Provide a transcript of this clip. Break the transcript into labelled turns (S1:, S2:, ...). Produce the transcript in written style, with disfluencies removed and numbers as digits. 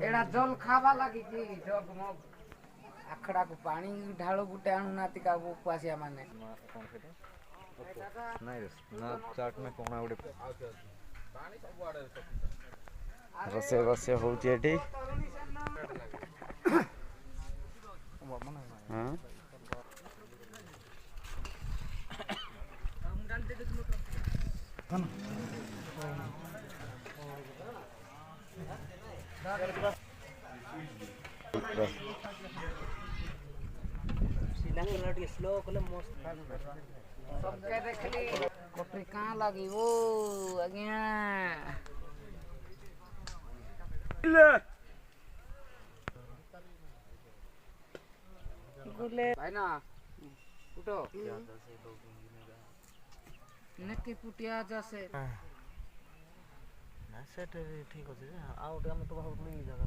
S1: एड़ा जल खावा लगी कि जग मग आखड़ा को पानी ढालो गुटे आणु नाती का वो पासिया माने
S2: कौन सेटा नहीं ना चाट में कोना उड़े रसे रसे होची एठी हां
S1: स्लो कले मस्त सबके देखली कोठरी कहां लगी ओ अगिया गुले भाई ना उठो नक्की पुटिया जैसे
S3: ना सेट ठीक अछि आ हम तो बहुत नहीं जगह